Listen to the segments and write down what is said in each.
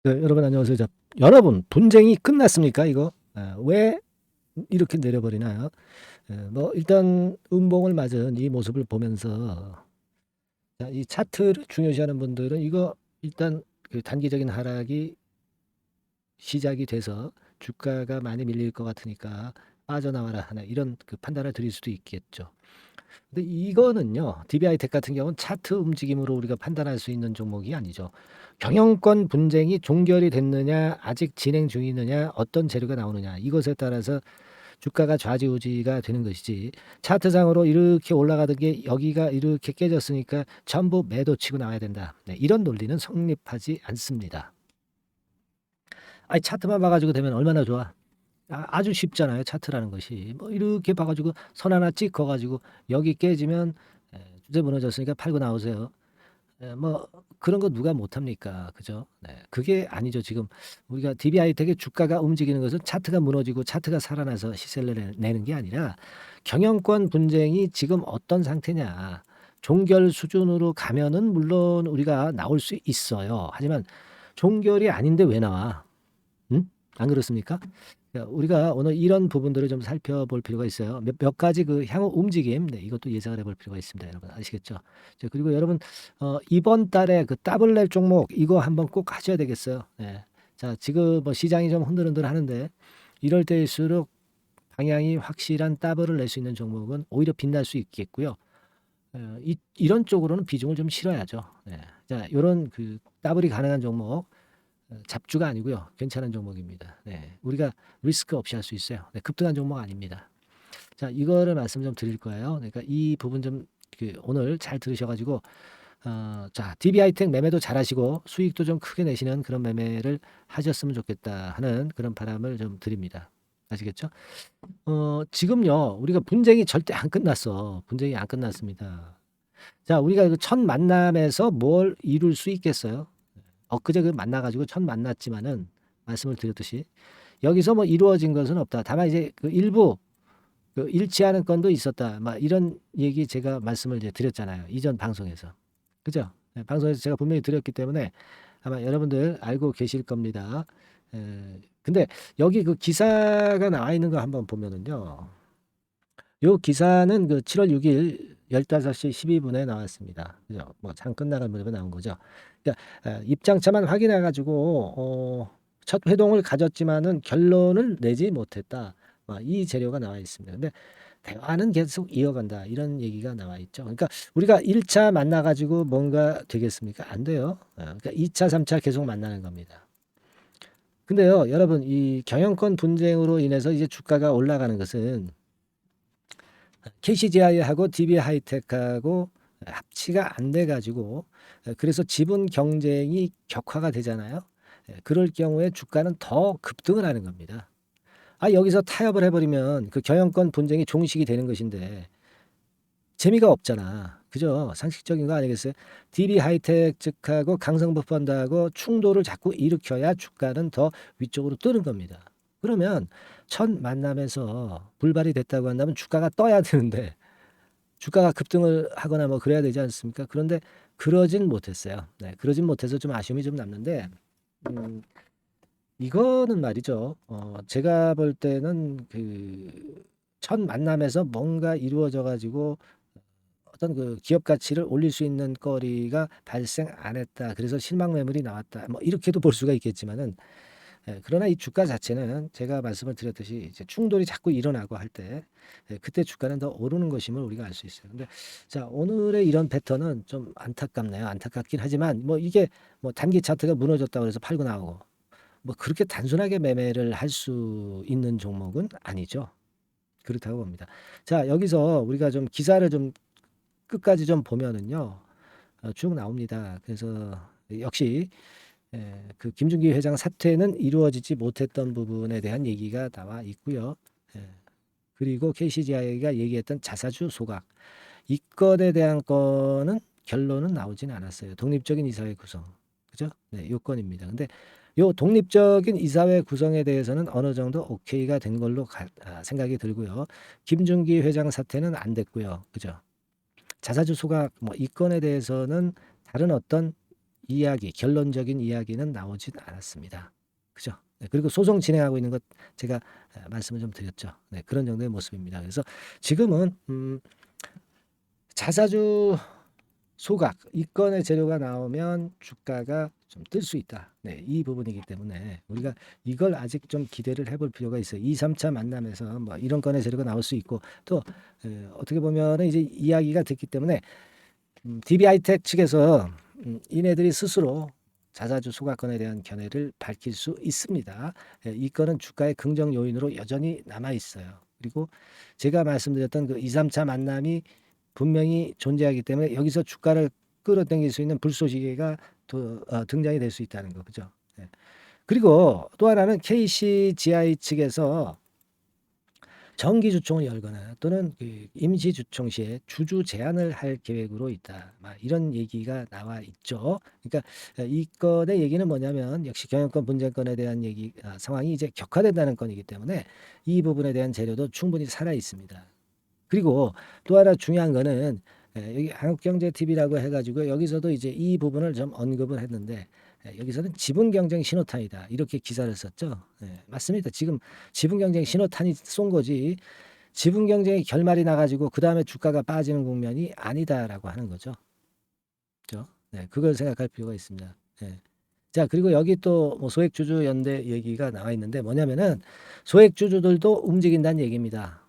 네, 여러분 안녕하세요. 자, 여러분 분쟁이 끝났습니까? 이거 왜 이렇게 내려버리나요? 뭐 일단 음봉을 맞은 이 모습을 보면서 자, 이 차트를 중요시하는 분들은 이거 일단 그 단기적인 하락이 시작이 돼서 주가가 많이 밀릴 것 같으니까 빠져나와라 하나 이런 그 판단을 드릴 수도 있겠죠. 근데 이거는요, DBI텍 같은 경우는 차트 움직임으로 우리가 판단할 수 있는 종목이 아니죠. 경영권 분쟁이 종결이 됐느냐, 아직 진행 중이느냐, 어떤 재료가 나오느냐, 이것에 따라서 주가가 좌지우지가 되는 것이지. 차트상으로 이렇게 올라가던 게 여기가 이렇게 깨졌으니까 전부 매도 치고 나와야 된다. 네, 이런 논리는 성립하지 않습니다. 아니, 차트만 봐가지고 되면 얼마나 좋아. 아주 쉽잖아요. 차트라는 것이. 뭐 이렇게 봐가지고 선 하나 찍어가지고 여기 깨지면 주제 무너졌으니까 팔고 나오세요. 뭐 그런 거 누가 못합니까? 그죠? 네. 그게 아니죠. 지금 우리가 DB하이텍의 주가가 움직이는 것은 차트가 무너지고 차트가 살아나서 시세를 내는 게 아니라 경영권 분쟁이 지금 어떤 상태냐. 종결 수준으로 가면은 물론 우리가 나올 수 있어요. 하지만 종결이 아닌데 왜 나와? 응? 안 그렇습니까? 우리가 오늘 이런 부분들을 좀 살펴볼 필요가 있어요. 몇 가지 그 향후 움직임, 네, 이것도 예상을 해볼 필요가 있습니다. 여러분 아시겠죠? 자, 그리고 여러분 이번 달에 그 더블랩 종목 이거 한번 꼭 하셔야 되겠어요. 네. 자, 지금 뭐 시장이 좀 흔들흔들 하는데 이럴 때일수록 방향이 확실한 더블을 낼 수 있는 종목은 오히려 빛날 수 있겠고요. 이런 쪽으로는 비중을 좀 실어야죠. 네. 자, 요런 그 더블이 가능한 종목 잡주가 아니고요. 괜찮은 종목입니다. 네. 우리가 리스크 없이 할 수 있어요. 네, 급등한 종목 아닙니다. 자, 이거를 말씀 좀 드릴 거예요. 그러니까 이 부분 좀 오늘 잘 들으셔가지고 자, DB하이텍 매매도 잘하시고 수익도 좀 크게 내시는 그런 매매를 하셨으면 좋겠다 하는 그런 바람을 좀 드립니다. 아시겠죠? 지금요, 우리가 분쟁이 절대 안 끝났어. 분쟁이 안 끝났습니다. 자, 우리가 그 첫 만남에서 뭘 이룰 수 있겠어요? 엊그제 그 만나가지고 첫 만났지만은 말씀을 드렸듯이 여기서 뭐 이루어진 것은 없다. 다만 이제 그 일부 그 일치하는 건도 있었다. 막 이런 얘기 제가 말씀을 이제 드렸잖아요. 이전 방송에서. 그죠? 네, 방송에서 제가 분명히 드렸기 때문에 아마 여러분들 알고 계실 겁니다. 근데 여기 그 기사가 나와 있는 거 한번 보면은요. 요 기사는 그 7월 6일 15시 12분에 나왔습니다. 그죠? 뭐 잠깐 나간 무렵에 나온 거죠. 그러니까 입장차만 확인해 가지고 첫 회동을 가졌지만은 결론을 내지 못했다. 이 재료가 나와 있습니다. 근데 대화는 계속 이어간다. 이런 얘기가 나와 있죠. 그러니까 우리가 1차 만나 가지고 뭔가 되겠습니까? 안 돼요. 그러니까 2차, 3차 계속 만나는 겁니다. 근데요, 여러분 이 경영권 분쟁으로 인해서 이제 주가가 올라가는 것은 KCGI하고 DB하이텍하고 합치가 안 돼 가지고 그래서 지분 경쟁이 격화가 되잖아요. 그럴 경우에 주가는 더 급등을 하는 겁니다. 여기서 타협을 해버리면 그 경영권 분쟁이 종식이 되는 것인데 재미가 없잖아. 그죠? 상식적인 거 아니겠어요? DB하이텍 측하고 강성버펀드하고 충돌을 자꾸 일으켜야 주가는 더 위쪽으로 뜨는 겁니다. 그러면 첫 만남에서 불발이 됐다고 한다면 주가가 떠야 되는데 주가가 급등을 하거나 뭐 그래야 되지 않습니까? 그런데 그러진 못했어요. 네, 그러진 못해서 좀 아쉬움이 좀 남는데 이거는 말이죠. 제가 볼 때는 그 첫 만남에서 뭔가 이루어져 가지고 어떤 그 기업 가치를 올릴 수 있는 거리가 발생 안 했다. 그래서 실망 매물이 나왔다. 뭐 이렇게도 볼 수가 있겠지만은 그러나 이 주가 자체는 제가 말씀을 드렸듯이 이제 충돌이 자꾸 일어나고 할 때 그때 주가는 더 오르는 것임을 우리가 알 수 있어요. 근데 자, 오늘의 이런 패턴은 좀 안타깝네요. 안타깝긴 하지만 뭐 이게 뭐 단기 차트가 무너졌다고 해서 팔고 나오고 뭐 그렇게 단순하게 매매를 할 수 있는 종목은 아니죠. 그렇다고 봅니다. 자, 여기서 우리가 좀 기사를 좀 끝까지 좀 보면은요. 쭉 나옵니다. 그래서 역시 그 김준기 회장 사퇴는 이루어지지 못했던 부분에 대한 얘기가 나와 있고요. 예. 그리고 KCGI가 얘기했던 자사주 소각 이 건에 대한 거는 결론은 나오진 않았어요. 독립적인 이사회 구성. 그죠? 네, 요건입니다. 근데 요 독립적인 이사회 구성에 대해서는 어느 정도 오케이가 된 걸로 생각이 들고요. 김준기 회장 사퇴는 안 됐고요. 그죠? 자사주 소각 뭐 이 건에 대해서는 다른 어떤 이야기, 결론적인 이야기는 나오진 않았습니다. 그죠? 네, 그리고 소송 진행하고 있는 것 제가 말씀을 좀 드렸죠. 네, 그런 정도의 모습입니다. 그래서 지금은 자사주 소각 이 건의 재료가 나오면 주가가 좀 뜰 수 있다. 네, 이 부분이기 때문에 우리가 이걸 아직 좀 기대를 해볼 필요가 있어요. 2, 3차 만남에서 뭐 이런 건의 재료가 나올 수 있고 또 어떻게 보면은 이제 이야기가 됐기 때문에 DB하이텍 측에서 이네들이 스스로 자사주 소각권에 대한 견해를 밝힐 수 있습니다. 이 건은 주가의 긍정 요인으로 여전히 남아 있어요. 그리고 제가 말씀드렸던 그 2, 3차 만남이 분명히 존재하기 때문에 여기서 주가를 끌어당길 수 있는 불쏘시개가 등장이 될 수 있다는 거, 그죠? 네. 그리고 또 하나는 KCGI 측에서 정기 주총을 열거나 또는 그 임시 주총 시에 주주 제한을 할 계획으로 있다. 막 이런 얘기가 나와 있죠. 그러니까 이 건의 얘기는 뭐냐면 역시 경영권 분쟁권에 대한 얘기 상황이 이제 격화된다는 건이기 때문에 이 부분에 대한 재료도 충분히 살아 있습니다. 그리고 또 하나 중요한 거는 여기 한국경제TV라고 해가지고 여기서도 이제 이 부분을 좀 언급을 했는데 여기서는 지분 경쟁 신호탄이다 이렇게 기사를 썼죠. 맞습니다. 지금 지분 경쟁 신호탄이 쏜 거지 지분 경쟁의 결말이 나가지고 그 다음에 주가가 빠지는 국면이 아니다라고 하는 거죠. 그렇죠? 네, 그걸 생각할 필요가 있습니다. 자, 그리고 여기 또 뭐 소액주주 연대 얘기가 나와 있는데 뭐냐면은 소액주주들도 움직인다는 얘기입니다.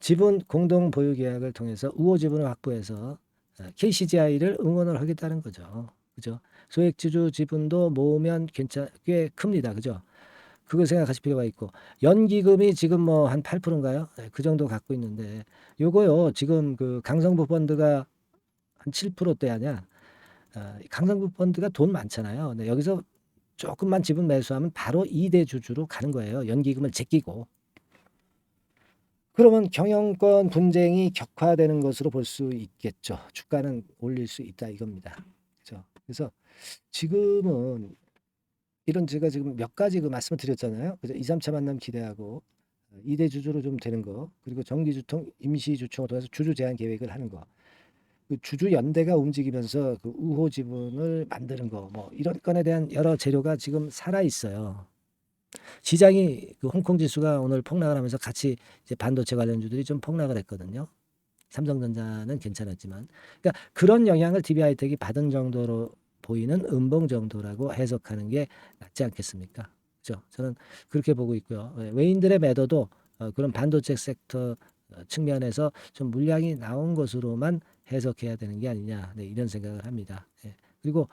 지분 공동 보유 계약을 통해서 우호 지분을 확보해서 KCGI를 응원을 하겠다는 거죠. 그죠? 소액주주 지분도 모으면 꽤 큽니다. 그죠? 그걸 생각하실 필요가 있고 연기금이 지금 뭐 한 8%인가요? 그 정도 갖고 있는데 요거요. 지금 그 강성부 펀드가 한 7%대 아냐? 강성부 펀드가 돈 많잖아요. 근데 여기서 조금만 지분 매수하면 바로 2대 주주로 가는 거예요. 연기금을 제끼고. 그러면 경영권 분쟁이 격화되는 것으로 볼 수 있겠죠. 주가는 올릴 수 있다 이겁니다. 그렇죠? 그래서 지금은 이런 제가 지금 몇 가지 그 말씀을 드렸잖아요. 그래서 2, 3차 만남 기대하고 2대 주주로 좀 되는 거, 그리고 정기주총, 임시주총을 통해서 주주 제한 계획을 하는 거, 그 주주 연대가 움직이면서 그 우호 지분을 만드는 거, 뭐 이런 건에 대한 여러 재료가 지금 살아 있어요. 시장이 그 홍콩 지수가 오늘 폭락을 하면서 같이 이제 반도체 관련주들이 좀 폭락을 했거든요. 삼성전자는 괜찮았지만, 그러니까 그런 영향을 DB하이텍이 받은 정도로 보이는 음봉 정도라고 해석하는 게 낫지 않겠습니까? 그죠? 저는 그렇게 보고 있고요. 외인들의 매도도 그런 반도체 섹터 측면에서 좀 물량이 나온 것으로만 해석해야 되는 게 아니냐, 네, 이런 생각을 합니다. 그리고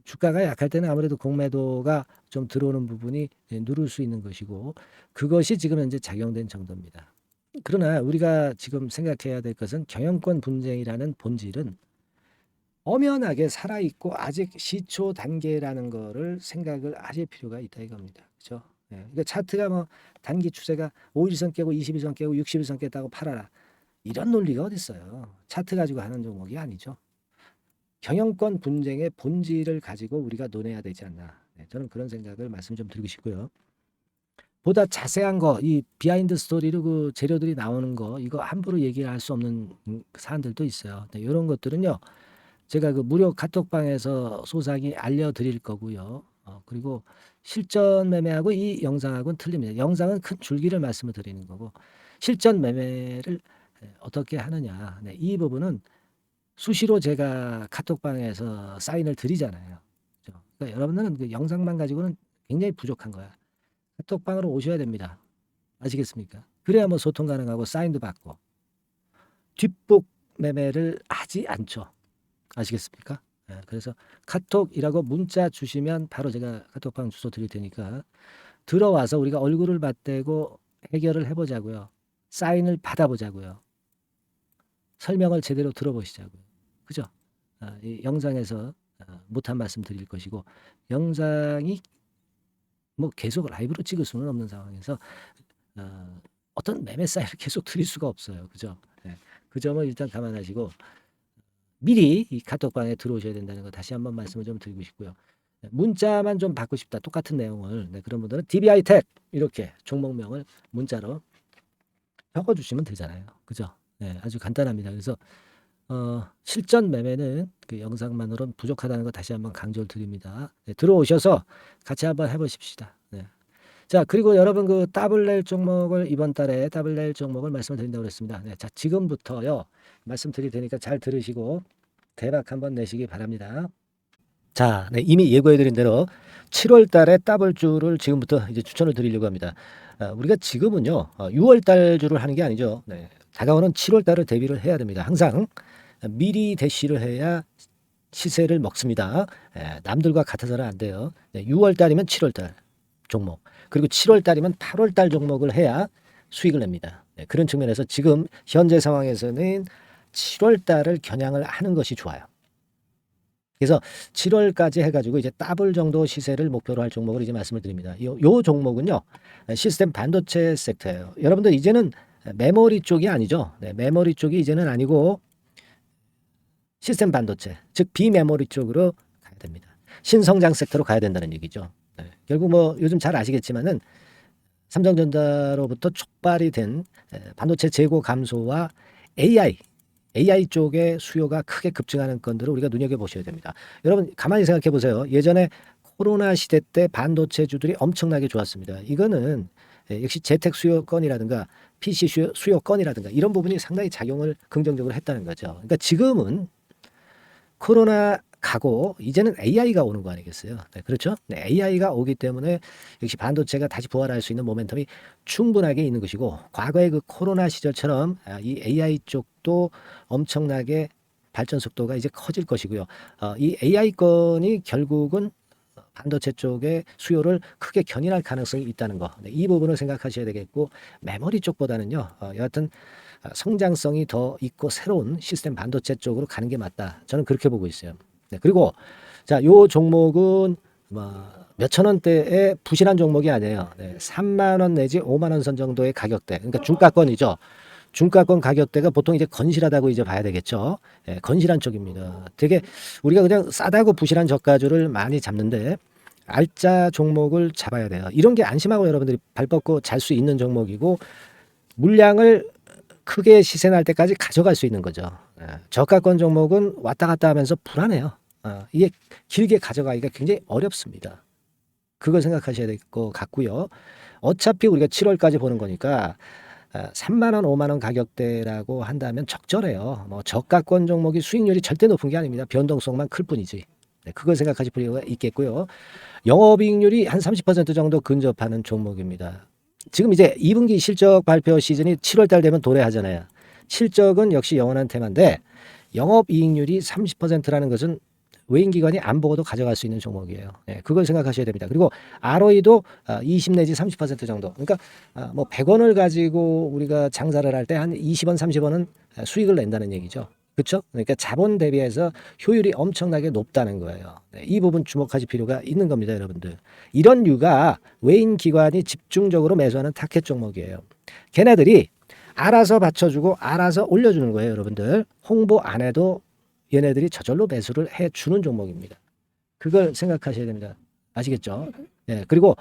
주가가 약할 때는 아무래도 공매도가 좀 들어오는 부분이 누를 수 있는 것이고 그것이 지금 현재 작용된 정도입니다. 그러나 우리가 지금 생각해야 될 것은 경영권 분쟁이라는 본질은 엄연하게 살아있고 아직 시초 단계라는 거를 생각을 하실 필요가 있다 이겁니다. 그렇죠? 그러니까 차트가 뭐 단기 추세가 5일선 깨고 20일선 깨고 60일선 깼다고 팔아라. 이런 논리가 어디 있어요. 차트 가지고 하는 종목이 아니죠. 경영권 분쟁의 본질을 가지고 우리가 논해야 되지 않나. 저는 그런 생각을 말씀 좀 드리고 싶고요. 보다 자세한 거, 이 비하인드 스토리로 그 재료들이 나오는 거, 이거 함부로 얘기를 할 수 없는 사안들도 있어요. 이런 것들은요, 제가 그 무료 카톡방에서 소상히 알려드릴 거고요. 그리고 실전 매매하고 이 영상하고는 틀립니다. 영상은 큰 줄기를 말씀을 드리는 거고, 실전 매매를 어떻게 하느냐. 이 부분은 수시로 제가 카톡방에서 사인을 드리잖아요. 그죠? 그러니까 여러분들은 그 영상만 가지고는 굉장히 부족한 거야. 카톡방으로 오셔야 됩니다. 아시겠습니까? 그래야 뭐 소통 가능하고 사인도 받고 뒷북 매매를 하지 않죠. 아시겠습니까? 그래서 카톡이라고 문자 주시면 바로 제가 카톡방 주소 드릴 테니까 들어와서 우리가 얼굴을 맞대고 해결을 해보자고요. 사인을 받아보자고요. 설명을 제대로 들어보시자고요. 그죠? 이 영상에서 못한 말씀 드릴 것이고 영상이 뭐 계속 라이브로 찍을 수는 없는 상황에서 어떤 매매 사인을 계속 드릴 수가 없어요. 그죠? 그 점을 일단 감안하시고 미리 이 카톡방에 들어오셔야 된다는 거 다시 한번 말씀을 좀 드리고 싶고요. 문자만 좀 받고 싶다. 똑같은 내용을. 그런 분들은 DB하이텍 이렇게 종목명을 문자로 적어주시면 되잖아요. 그죠? 아주 간단합니다. 그래서 실전 매매는 그 영상만으로는 부족하다는 거 다시 한번 강조를 드립니다. 네, 들어오셔서 같이 한번 해보십시다. 네. 자, 그리고 여러분 그 더블 낼 종목을 이번 달에 더블 낼 종목을 말씀을 드린다고 그랬습니다. 네, 자, 지금부터요. 말씀드릴 테니까 잘 들으시고 대박 한번 내시기 바랍니다. 자, 네, 이미 예고해드린 대로 7월 달에 더블주를 지금부터 이제 추천을 드리려고 합니다. 우리가 지금은요, 6월 달 주를 하는 게 아니죠. 네, 다가오는 7월 달을 대비를 해야 됩니다. 항상 미리 대시를 해야 시세를 먹습니다. 남들과 같아서는 안 돼요. 네, 6월 달이면 7월 달 종목, 그리고 7월 달이면 8월 달 종목을 해야 수익을 냅니다. 네, 그런 측면에서 지금 현재 상황에서는 7월 달을 겨냥을 하는 것이 좋아요. 그래서 7월까지 해가지고 이제 더블 정도 시세를 목표로 할 종목을 이제 말씀을 드립니다. 요 종목은요, 시스템 반도체 섹터예요. 여러분들 이제는 메모리 쪽이 아니죠. 네, 메모리 쪽이 이제는 아니고 시스템 반도체, 즉 비메모리 쪽으로 가야 됩니다. 신성장 섹터로 가야 된다는 얘기죠. 네, 결국 뭐 요즘 잘 아시겠지만은 삼성전자로부터 촉발이 된 반도체 재고 감소와 AI 쪽의 수요가 크게 급증하는 건들을 우리가 눈여겨보셔야 됩니다. 여러분 가만히 생각해 보세요. 예전에 코로나 시대 때 반도체주들이 엄청나게 좋았습니다. 이거는 역시 재택 수요건이라든가 PC 수요건이라든가 이런 부분이 상당히 작용을 긍정적으로 했다는 거죠. 그러니까 지금은 코로나 가고 이제는 AI가 오는 거 아니겠어요? 네, 그렇죠? 네, AI가 오기 때문에 역시 반도체가 다시 부활할 수 있는 모멘텀이 충분하게 있는 것이고, 과거의 그 코로나 시절처럼 이 AI 쪽도 엄청나게 발전 속도가 이제 커질 것이고요. 이 AI 건이 결국은 반도체 쪽의 수요를 크게 견인할 가능성이 있다는 거. 네, 이 부분을 생각하셔야 되겠고, 메모리 쪽보다는요, 여하튼 성장성이 더 있고 새로운 시스템 반도체 쪽으로 가는 게 맞다. 저는 그렇게 보고 있어요. 네, 그리고 자, 요 종목은 몇천 원대의 부실한 종목이 아니에요. 네, 3만 원 내지 5만 원 선 정도의 가격대. 그러니까 중가권이죠. 중가권 가격대가 보통 이제 건실하다고 이제 봐야 되겠죠. 예, 건실한 쪽입니다. 되게 우리가 그냥 싸다고 부실한 저가주를 많이 잡는데 알짜 종목을 잡아야 돼요. 이런 게 안심하고 여러분들이 발 뻗고 잘 수 있는 종목이고, 물량을 크게 시세 날 때까지 가져갈 수 있는 거죠. 저가권 종목은 왔다 갔다 하면서 불안해요. 이게 길게 가져가기가 굉장히 어렵습니다. 그걸 생각하셔야 될 것 같고요. 어차피 우리가 7월까지 보는 거니까 3만 원, 5만 원 가격대라고 한다면 적절해요. 뭐 저가권 종목이 수익률이 절대 높은 게 아닙니다. 변동성만 클 뿐이지. 네, 그걸 생각하실 필요가 있겠고요. 영업이익률이 한 30% 정도 근접하는 종목입니다. 지금 이제 2분기 실적 발표 시즌이 7월 달 되면 도래하잖아요. 실적은 역시 영원한 테마인데 영업이익률이 30%라는 것은 외인기관이 안 보고도 가져갈 수 있는 종목이에요. 네, 그걸 생각하셔야 됩니다. 그리고 ROE도 20 내지 30% 정도. 그러니까 뭐 100원을 가지고 우리가 장사를 할 때 한 20원, 30원은 수익을 낸다는 얘기죠. 그렇죠? 그러니까 자본 대비해서 효율이 엄청나게 높다는 거예요. 네, 이 부분 주목하실 필요가 있는 겁니다, 여러분들. 이런 류가 외인 기관이 집중적으로 매수하는 타켓 종목이에요. 걔네들이 알아서 받쳐주고 알아서 올려주는 거예요, 여러분들. 홍보 안 해도 얘네들이 저절로 매수를 해주는 종목입니다. 그걸 생각하셔야 됩니다. 아시겠죠? 네, 그리고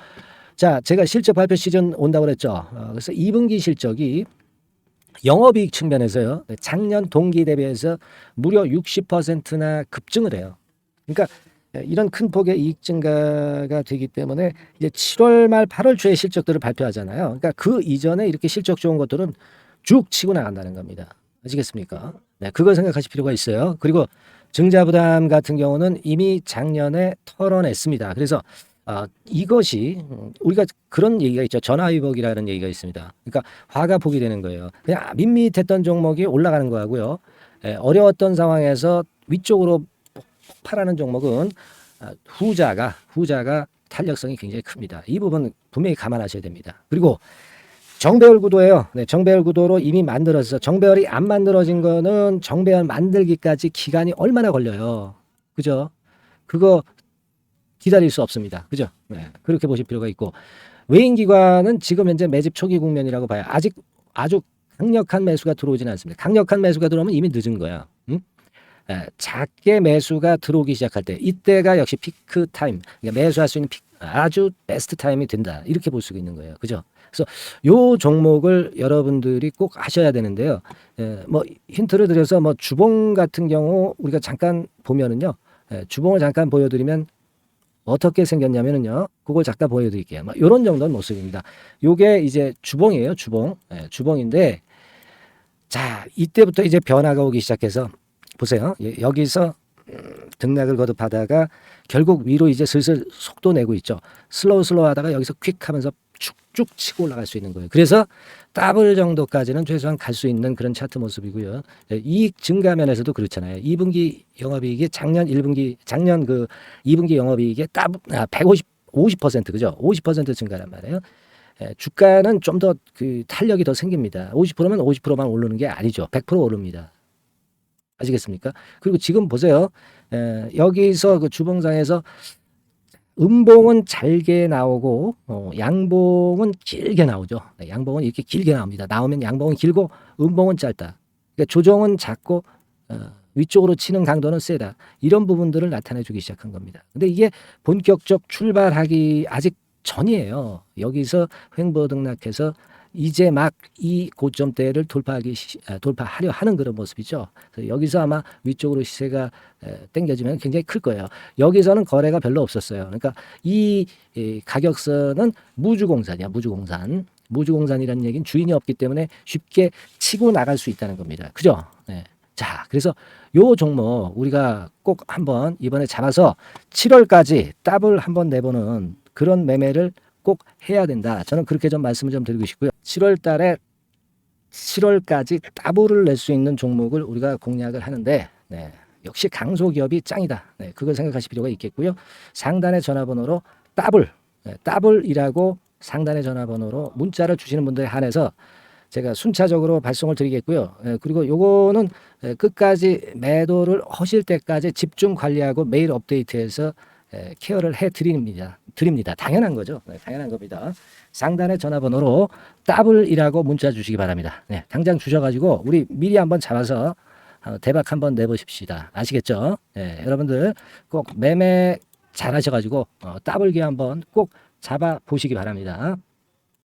자, 제가 실적 발표 시즌 온다고 그랬죠. 그래서 2분기 실적이 영업이익 측면에서요, 작년 동기 대비해서 무려 60%나 급증을 해요. 그러니까 이런 큰 폭의 이익 증가가 되기 때문에 이제 7월 말 8월 초에 실적들을 발표하잖아요. 그러니까 그 이전에 이렇게 실적 좋은 것들은 쭉 치고 나간다는 겁니다. 아시겠습니까? 네, 그걸 생각하실 필요가 있어요. 그리고 증자부담 같은 경우는 이미 작년에 털어냈습니다. 그래서 이것이 우리가 그런 얘기가 있죠. 전화위복이라는 얘기가 있습니다. 그러니까 화가 복이 되는 거예요. 그냥 밋밋했던 종목이 올라가는 거하고요. 어려웠던 상황에서 위쪽으로 폭발하는 종목은 후자가 탄력성이 굉장히 큽니다. 이 부분 분명히 감안하셔야 됩니다. 그리고 정배열 구도예요. 네, 정배열 구도로 이미 만들어서 정배열이 안 만들어진 거는 정배열 만들기까지 기간이 얼마나 걸려요. 그죠? 그거 기다릴 수 없습니다. 그죠? 네, 그렇게 보실 필요가 있고, 외인기관은 지금 현재 매집 초기 국면이라고 봐요. 아직 아주 강력한 매수가 들어오지는 않습니다. 강력한 매수가 들어오면 이미 늦은 거야. 응? 작게 매수가 들어오기 시작할 때, 이때가 역시 피크 타임, 그러니까 매수할 수 있는 아주 베스트 타임이 된다. 이렇게 볼 수가 있는 거예요. 그죠? 그래서 요 종목을 여러분들이 꼭 하셔야 되는데요. 뭐 힌트를 드려서 뭐 주봉 같은 경우 우리가 잠깐 보면은요. 주봉을 잠깐 보여드리면 어떻게 생겼냐면은요. 그걸 잠깐 보여드릴게요. 뭐 이런 정도는 모습입니다. 요게 이제 주봉이에요. 주봉. 주봉인데 자 이때부터 이제 변화가 오기 시작해서 보세요. 여기서 등락을 거듭하다가 결국 위로 이제 슬슬 속도 내고 있죠. 슬로우 하다가 여기서 퀵 하면서 쭉쭉 치고 올라갈 수 있는 거예요. 그래서 더블 정도까지는 최소한 갈 수 있는 그런 차트 모습이고요. 이익 증가 면에서도 그렇잖아요. 2분기 영업이익이 작년 그 2분기 영업이익이 50% 그죠? 50% 증가란 말이에요. 주가는 좀 더 그 탄력이 더 생깁니다. 50%면 50%만 오르는 게 아니죠. 100% 오릅니다. 아시겠습니까? 그리고 지금 보세요. 여기서 그 주봉상에서 음봉은 잘게 나오고 양봉은 길게 나오죠. 양봉은 이렇게 길게 나옵니다. 나오면 양봉은 길고 음봉은 짧다. 그러니까 조정은 작고 위쪽으로 치는 강도는 세다. 이런 부분들을 나타내 주기 시작한 겁니다. 근데 이게 본격적 출발하기 아직 전이에요. 여기서 횡보 등락해서 이제 막 이 고점대를 돌파하려 하는 그런 모습이죠. 그래서 여기서 아마 위쪽으로 시세가 당겨지면 굉장히 클 거예요. 여기서는 거래가 별로 없었어요. 그러니까 이 가격선은 무주공산이야. 무주공산이라는 얘기는 주인이 없기 때문에 쉽게 치고 나갈 수 있다는 겁니다. 그죠? 네. 자, 그래서 요 종목 우리가 꼭 한번 이번에 잡아서 7월까지 더블 한번 내보는 그런 매매를 꼭 해야 된다. 저는 그렇게 좀 말씀을 좀 드리고 싶고요. 7월 달에 7월까지 더블을 낼 수 있는 종목을 우리가 공략을 하는데 역시 강소기업이 짱이다. 그걸 생각하실 필요가 있겠고요. 상단의 전화번호로 더블이라고 상단의 전화번호로 문자를 주시는 분들에 한해서 제가 순차적으로 발송을 드리겠고요. 그리고 요거는 끝까지 매도를 하실 때까지 집중 관리하고 매일 업데이트해서 케어를 해 드립니다. 당연한 거죠. 당연한 겁니다. 상단의 전화번호로 더블이라고 문자 주시기 바랍니다. 당장 주셔가지고 우리 미리 한번 잡아서 대박 한번 내보십시다. 아시겠죠? 여러분들 꼭 매매 잘 하셔가지고 더블 기회 한번 꼭 잡아 보시기 바랍니다.